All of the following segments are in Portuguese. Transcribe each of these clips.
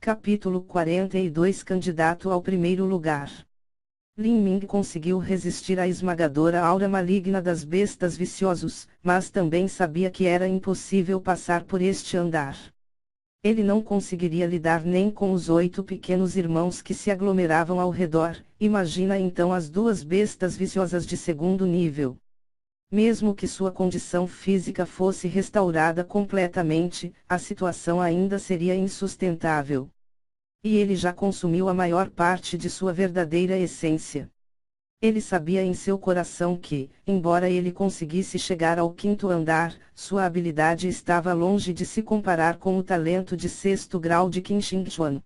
Capítulo 42 Candidato ao primeiro lugar. Lin Ming conseguiu resistir à esmagadora aura maligna das bestas viciosos, mas também sabia que era impossível passar por este andar. Ele não conseguiria lidar nem com os 8 pequenos irmãos que se aglomeravam ao redor, imagina então as 2 bestas viciosas de segundo nível. Mesmo que sua condição física fosse restaurada completamente, a situação ainda seria insustentável. E ele já consumiu a maior parte de sua verdadeira essência. Ele sabia em seu coração que, embora ele conseguisse chegar ao 5º andar, sua habilidade estava longe de se comparar com o talento de 6º grau de Qin Shi Huang.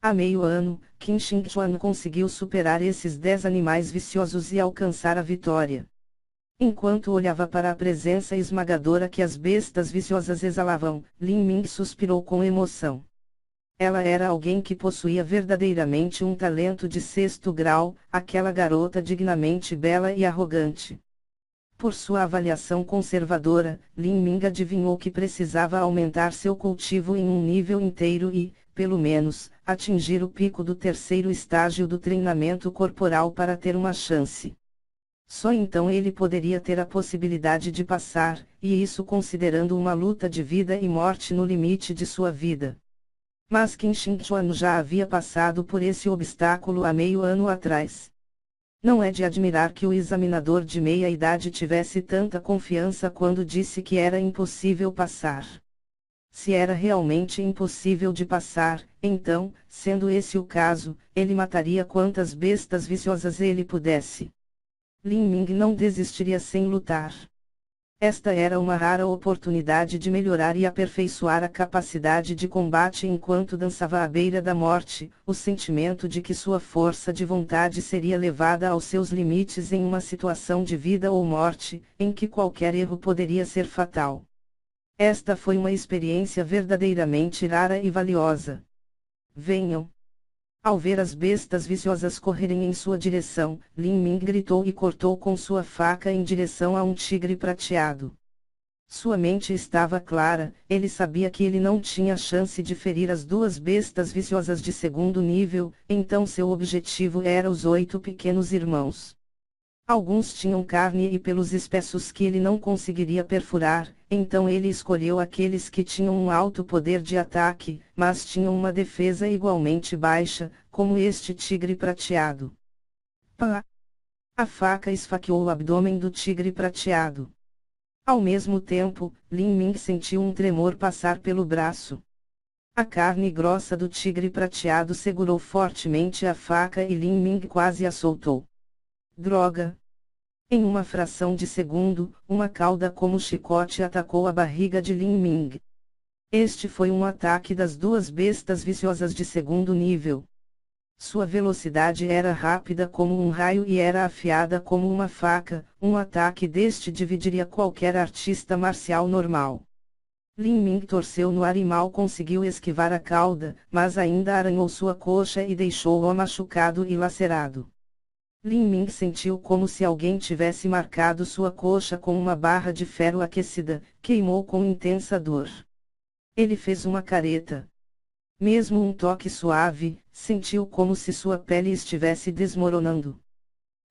Há meio ano, Qin Shi Huang conseguiu superar esses 10 animais viciosos e alcançar a vitória. Enquanto olhava para a presença esmagadora que as bestas viciosas exalavam, Lin Ming suspirou com emoção. Ela era alguém que possuía verdadeiramente um talento de 6º grau, aquela garota dignamente bela e arrogante. Por sua avaliação conservadora, Lin Ming adivinhou que precisava aumentar seu cultivo em um nível inteiro e, pelo menos, atingir o pico do 3º estágio do treinamento corporal para ter uma chance. Só então ele poderia ter a possibilidade de passar, e isso considerando uma luta de vida e morte no limite de sua vida. Mas Qin Shi Huang já havia passado por esse obstáculo há meio ano atrás. Não é de admirar que o examinador de meia-idade tivesse tanta confiança quando disse que era impossível passar. Se era realmente impossível de passar, então, sendo esse o caso, ele mataria quantas bestas viciosas ele pudesse. Lin Ming não desistiria sem lutar. Esta era uma rara oportunidade de melhorar e aperfeiçoar a capacidade de combate enquanto dançava à beira da morte, o sentimento de que sua força de vontade seria levada aos seus limites em uma situação de vida ou morte, em que qualquer erro poderia ser fatal. Esta foi uma experiência verdadeiramente rara e valiosa. Venham! Ao ver as bestas viciosas correrem em sua direção, Lin Ming gritou e cortou com sua faca em direção a um tigre prateado. Sua mente estava clara, ele sabia que ele não tinha chance de ferir as 2 bestas viciosas de segundo nível, então seu objetivo era os 8 pequenos irmãos. Alguns tinham carne e pelos espessos que ele não conseguiria perfurar, então ele escolheu aqueles que tinham um alto poder de ataque, mas tinham uma defesa igualmente baixa, como este tigre prateado. Pá! A faca esfaqueou o abdômen do tigre prateado. Ao mesmo tempo, Lin Ming sentiu um tremor passar pelo braço. A carne grossa do tigre prateado segurou fortemente a faca e Lin Ming quase a soltou. Droga! Em uma fração de segundo, uma cauda como chicote atacou a barriga de Lin Ming. Este foi um ataque das 2 bestas viciosas de segundo nível. Sua velocidade era rápida como um raio e era afiada como uma faca, um ataque deste dividiria qualquer artista marcial normal. Lin Ming torceu no ar e mal conseguiu esquivar a cauda, mas ainda arranhou sua coxa e deixou-o machucado e lacerado. Lin Ming sentiu como se alguém tivesse marcado sua coxa com uma barra de ferro aquecida, queimou com intensa dor. Ele fez uma careta. Mesmo um toque suave, sentiu como se sua pele estivesse desmoronando.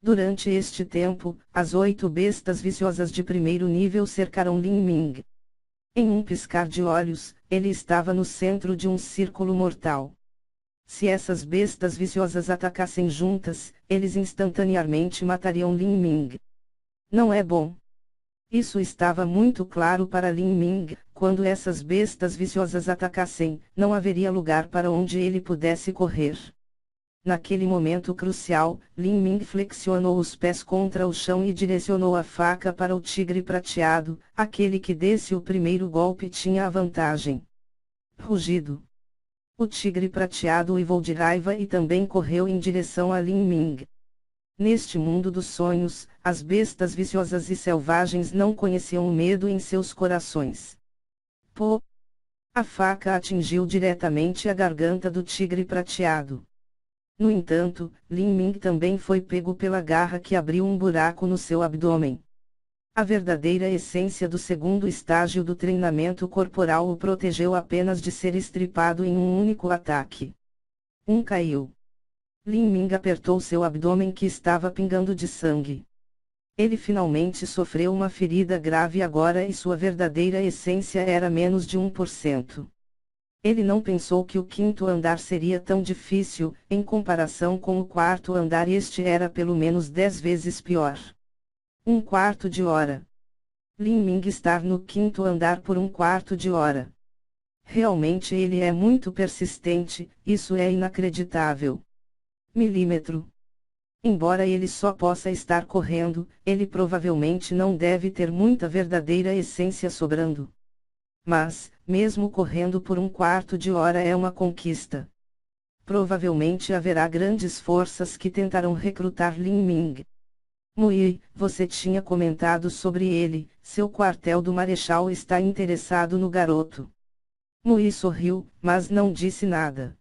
Durante este tempo, as 8 bestas viciosas de primeiro nível cercaram Lin Ming. Em um piscar de olhos, ele estava no centro de um círculo mortal. Se essas bestas viciosas atacassem juntas, eles instantaneamente matariam Lin Ming. Não é bom. Isso estava muito claro para Lin Ming, quando essas bestas viciosas atacassem, não haveria lugar para onde ele pudesse correr. Naquele momento crucial, Lin Ming flexionou os pés contra o chão e direcionou a faca para o tigre prateado, aquele que desse o primeiro golpe tinha a vantagem. Rugido. O tigre prateado uivou de raiva e também correu em direção a Lin Ming. Neste mundo dos sonhos, as bestas viciosas e selvagens não conheciam o medo em seus corações. Pô! A faca atingiu diretamente a garganta do tigre prateado. No entanto, Lin Ming também foi pego pela garra que abriu um buraco no seu abdômen. A verdadeira essência do segundo estágio do treinamento corporal o protegeu apenas de ser estripado em um único ataque. Caiu. Lin Ming apertou seu abdômen que estava pingando de sangue. Ele finalmente sofreu uma ferida grave agora e sua verdadeira essência era menos de 1%. Ele não pensou que o quinto andar seria tão difícil, em comparação com o quarto andar este era pelo menos 10 vezes pior. 1/4 de hora. Lin Ming estar no quinto andar por 1/4 de hora. Realmente ele é muito persistente, isso é inacreditável. Milímetro. Embora ele só possa estar correndo, ele provavelmente não deve ter muita verdadeira essência sobrando. Mas, mesmo correndo por 1/4 de hora é uma conquista. Provavelmente haverá grandes forças que tentarão recrutar Lin Ming. Mui, você tinha comentado sobre ele, seu quartel do Marechal está interessado no garoto. Mui sorriu, mas não disse nada.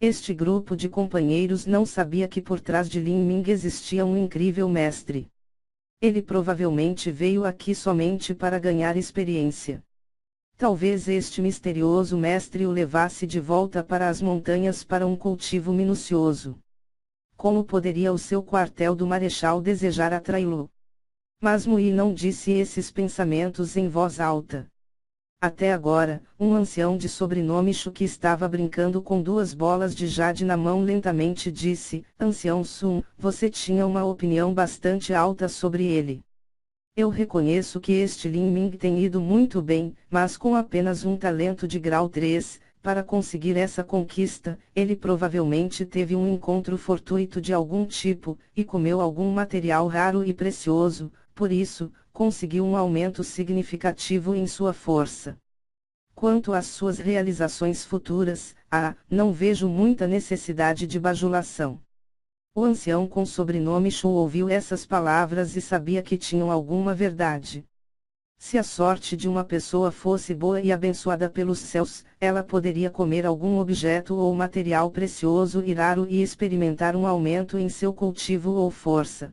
Este grupo de companheiros não sabia que por trás de Lin Ming existia um incrível mestre. Ele provavelmente veio aqui somente para ganhar experiência. Talvez este misterioso mestre o levasse de volta para as montanhas para um cultivo minucioso. Como poderia o seu quartel do Marechal desejar atraí-lo? Mas Mui não disse esses pensamentos em voz alta. Até agora, um ancião de sobrenome Shu que estava brincando com 2 bolas de jade na mão lentamente disse, Ancião Sun, você tinha uma opinião bastante alta sobre ele. Eu reconheço que este Lin Ming tem ido muito bem, mas com apenas um talento de grau 3, para conseguir essa conquista, ele provavelmente teve um encontro fortuito de algum tipo, e comeu algum material raro e precioso, por isso, conseguiu um aumento significativo em sua força. Quanto às suas realizações futuras, não vejo muita necessidade de bajulação. O ancião com sobrenome Shu ouviu essas palavras e sabia que tinham alguma verdade. Se a sorte de uma pessoa fosse boa e abençoada pelos céus, ela poderia comer algum objeto ou material precioso e raro e experimentar um aumento em seu cultivo ou força.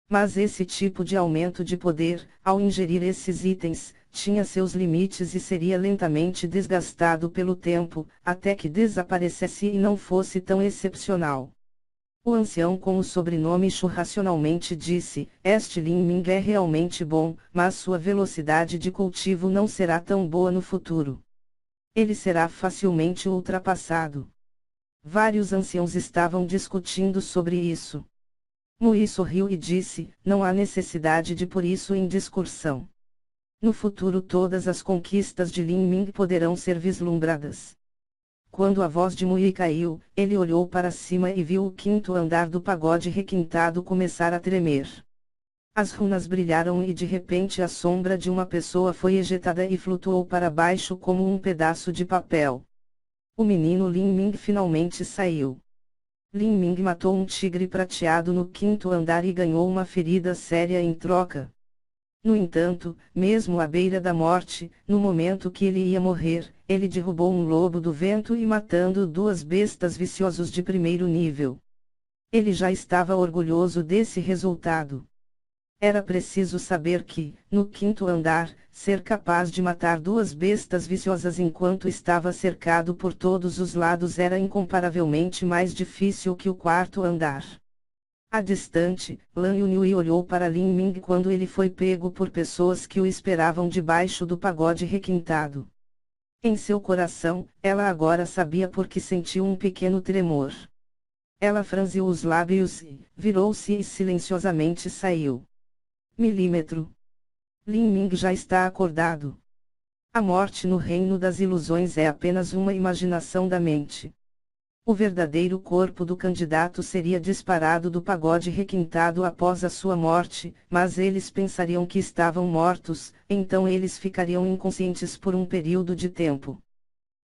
Mas esse tipo de aumento de poder, ao ingerir esses itens, tinha seus limites e seria lentamente desgastado pelo tempo, até que desaparecesse e não fosse tão excepcional. O ancião com o sobrenome Shu racionalmente disse, este Lin Ming é realmente bom, mas sua velocidade de cultivo não será tão boa no futuro. Ele será facilmente ultrapassado. Vários anciãos estavam discutindo sobre isso. Mui sorriu e disse, não há necessidade de pôr isso em discussão. No futuro todas as conquistas de Lin Ming poderão ser vislumbradas. Quando a voz de Mui caiu, ele olhou para cima e viu o quinto andar do pagode requintado começar a tremer. As runas brilharam e de repente a sombra de uma pessoa foi ejetada e flutuou para baixo como um pedaço de papel. O menino Lin Ming finalmente saiu. Lin Ming matou um tigre prateado no quinto andar e ganhou uma ferida séria em troca. No entanto, mesmo à beira da morte, no momento que ele ia morrer, ele derrubou um lobo do vento e matando 2 bestas viciosos de primeiro nível. Ele já estava orgulhoso desse resultado. Era preciso saber que, no quinto andar, ser capaz de matar 2 bestas viciosas enquanto estava cercado por todos os lados era incomparavelmente mais difícil que o quarto andar. À distante, Lan Yunhui olhou para Lin Ming quando ele foi pego por pessoas que o esperavam debaixo do pagode requintado. Em seu coração, ela agora sabia porque sentiu um pequeno tremor. Ela franziu os lábios e, virou-se e silenciosamente saiu. Milímetro. Lin Ming já está acordado. A morte no reino das ilusões é apenas uma imaginação da mente. O verdadeiro corpo do candidato seria disparado do pagode requintado após a sua morte, mas eles pensariam que estavam mortos, então eles ficariam inconscientes por um período de tempo.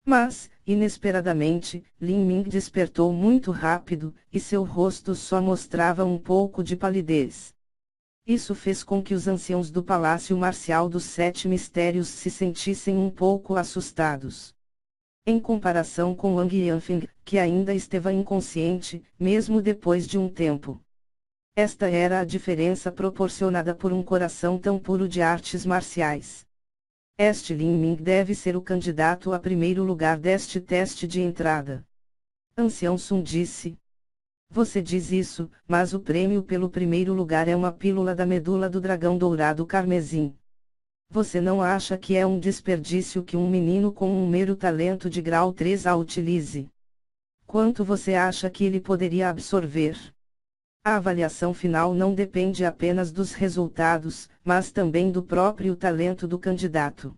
Mas, inesperadamente, Lin Ming despertou muito rápido, e seu rosto só mostrava um pouco de palidez. Isso fez com que os anciãos do Palácio Marcial dos 7 Mistérios se sentissem um pouco assustados. Em comparação com Wang Yanfeng, que ainda esteve inconsciente, mesmo depois de um tempo. Esta era a diferença proporcionada por um coração tão puro de artes marciais. Este Lin Ming deve ser o candidato a primeiro lugar deste teste de entrada. Ancião Sun disse. Você diz isso, mas o prêmio pelo primeiro lugar é uma pílula da medula do dragão dourado carmesim. Você não acha que é um desperdício que um menino com um mero talento de grau 3 a utilize? Quanto você acha que ele poderia absorver? A avaliação final não depende apenas dos resultados, mas também do próprio talento do candidato.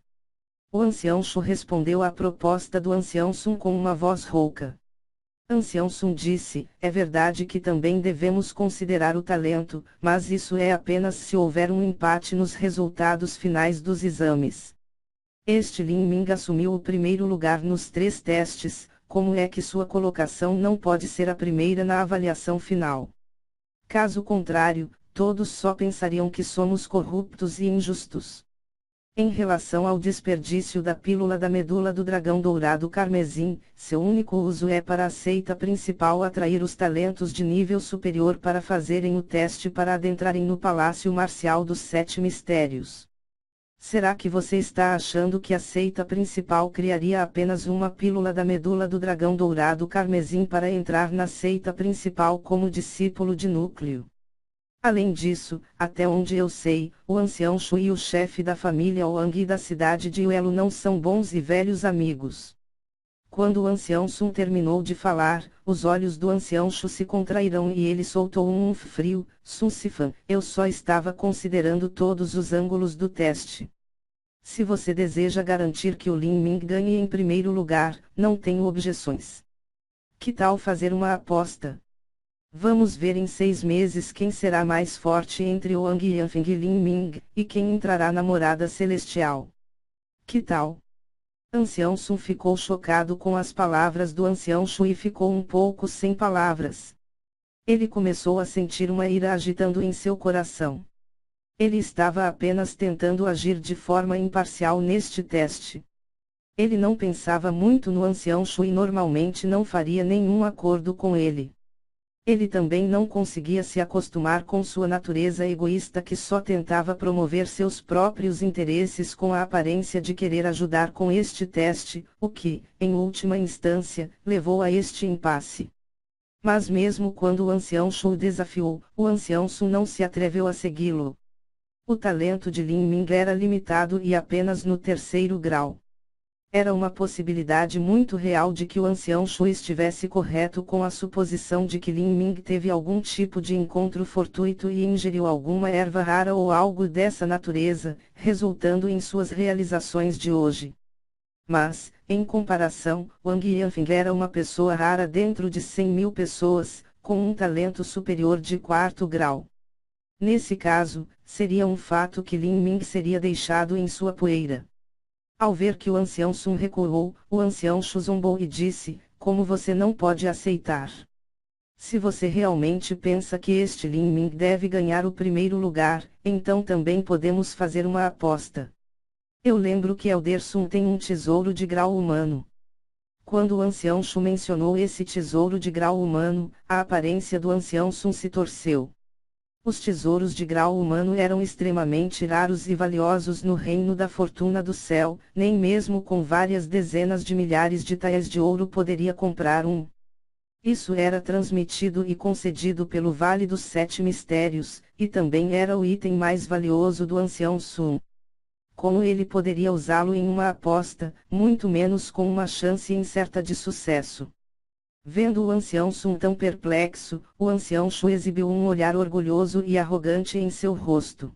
O ancião Shu respondeu à proposta do ancião Sun com uma voz rouca. Ancião Sun disse, é verdade que também devemos considerar o talento, mas isso é apenas se houver um empate nos resultados finais dos exames. Este Lin Ming assumiu o primeiro lugar nos 3 testes, como é que sua colocação não pode ser a primeira na avaliação final? Caso contrário, todos só pensariam que somos corruptos e injustos. Em relação ao desperdício da pílula da medula do dragão dourado carmesim, seu único uso é para a seita principal atrair os talentos de nível superior para fazerem o teste para adentrarem no Palácio Marcial dos 7 Mistérios. Será que você está achando que a seita principal criaria apenas uma pílula da medula do dragão dourado carmesim para entrar na seita principal como discípulo de núcleo? Além disso, até onde eu sei, o ancião Shu e o chefe da família Wang da cidade de Yuelu não são bons e velhos amigos. Quando o ancião Sun terminou de falar, os olhos do ancião Shu se contraíram e ele soltou um frio, Sun Sifan, eu só estava considerando todos os ângulos do teste. Se você deseja garantir que o Lin Ming ganhe em primeiro lugar, não tenho objeções. Que tal fazer uma aposta? Vamos ver em 6 meses quem será mais forte entre Wang Yanfeng e Lin Ming, e quem entrará na morada celestial. Que tal? Ancião Sun ficou chocado com as palavras do ancião Shu e ficou um pouco sem palavras. Ele começou a sentir uma ira agitando em seu coração. Ele estava apenas tentando agir de forma imparcial neste teste. Ele não pensava muito no ancião Shu e normalmente não faria nenhum acordo com ele. Ele também não conseguia se acostumar com sua natureza egoísta que só tentava promover seus próprios interesses com a aparência de querer ajudar com este teste, o que, em última instância, levou a este impasse. Mas mesmo quando o ancião Shu o desafiou, o ancião Sun não se atreveu a segui-lo. O talento de Lin Ming era limitado e apenas no 3º grau. Era uma possibilidade muito real de que o ancião Shu estivesse correto com a suposição de que Lin Ming teve algum tipo de encontro fortuito e ingeriu alguma erva rara ou algo dessa natureza, resultando em suas realizações de hoje. Mas, em comparação, Wang Yanfeng era uma pessoa rara dentro de 100.000 pessoas, com um talento superior de 4º grau. Nesse caso, seria um fato que Lin Ming seria deixado em sua poeira. Ao ver que o ancião Sun recuou, o ancião Shu zombou e disse, como você não pode aceitar? Se você realmente pensa que este Lin Ming deve ganhar o primeiro lugar, então também podemos fazer uma aposta. Eu lembro que Elder Sun tem um tesouro de grau humano. Quando o ancião Shu mencionou esse tesouro de grau humano, a aparência do ancião Sun se torceu. Os tesouros de grau humano eram extremamente raros e valiosos no reino da fortuna do céu, nem mesmo com várias dezenas de milhares de taias de ouro poderia comprar um. Isso era transmitido e concedido pelo Vale dos 7 Mistérios, e também era o item mais valioso do ancião Sun. Como ele poderia usá-lo em uma aposta, muito menos com uma chance incerta de sucesso? Vendo o ancião Sun tão perplexo, o ancião Shu exibiu um olhar orgulhoso e arrogante em seu rosto.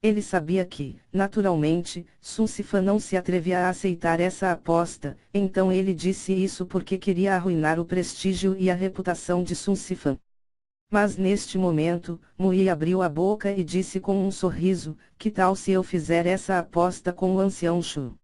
Ele sabia que, naturalmente, Sun Sifan não se atrevia a aceitar essa aposta, então ele disse isso porque queria arruinar o prestígio e a reputação de Sun Sifan. Mas neste momento, Mui abriu a boca e disse com um sorriso, que tal se eu fizer essa aposta com o ancião Shu?